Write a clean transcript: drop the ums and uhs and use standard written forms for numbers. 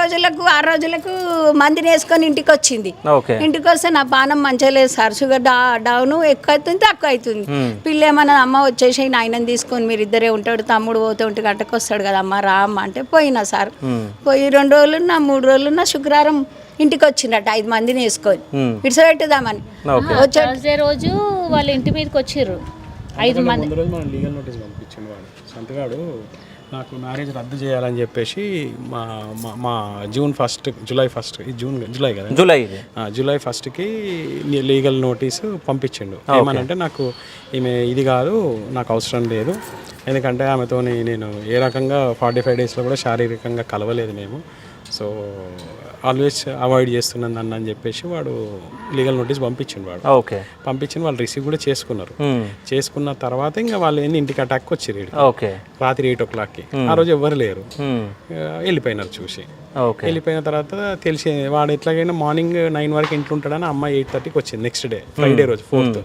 6 రోజులకు మందిని వేసుకొని ఇంటికి వచ్చింది. ఇంటికి వస్తే నా పానం మంచిగా లేదు సార్, షుగర్ డౌన్ ఎక్కువ అవుతుంది తక్కువ అవుతుంది. పిల్ల ఏమన్నా అమ్మ వచ్చేసి నాయనని తీసుకొని మీరు ఇద్దరే ఉంటాడు, తమ్ముడు పోతే 1 గంటకు వస్తాడు కదా అమ్మ రా అమ్మ అంటే పోయినా సార్. పోయి 2 రోజులున్నా 3 రోజులున్నా శుక్రవారం ఇంటికి వచ్చిందట 5 మందిని వేసుకొని విడిచిపెట్టుదామని. థర్స్డే రోజు వాళ్ళ ఇంటి మీదకి వచ్చిర్రు 5 మంది. ముందు రోజు మనం లీగల్ నోటీస్ పంపించిండు వాడు సంతగాడు, నాకు మ్యారేజ్ రద్దు చేయాలని చెప్పేసి మా జూలై 1 జూలై కదా జూలై 1కి లీగల్ నోటీసు పంపించిండు. ఏమనంటే నాకు ఈమె ఇది కాదు, నాకు అవసరం లేదు, ఎందుకంటే ఆమెతో నేను ఏ రకంగా 45 డేస్లో కూడా శారీరకంగా కలవలేదు మేము, సో ఆల్వేస్ అవాయిడ్ చేస్తున్నాను అన్న అని చెప్పేసి వాడు లీగల్ నోటీస్ పంపించిండు. వాడు పంపించిన వాళ్ళు రిసీవ్ కూడా చేసుకున్నారు. చేసుకున్న తర్వాత ఇంకా వాళ్ళు ఇంటికి అటాక్ వచ్చారు రాత్రి 8 o'clockకి. ఆ రోజు ఎవ్వరు లేరు, వెళ్ళిపోయినారు చూసి. వెళ్ళిపోయిన తర్వాత తెలిసి వాడు ఎట్లాగైనా మార్నింగ్ 9 వరకు ఇంట్లో ఉంటాడని అమ్మాయి 8:30కి వచ్చింది నెక్స్ట్ డే, ఫ్రైడే రోజు 4th.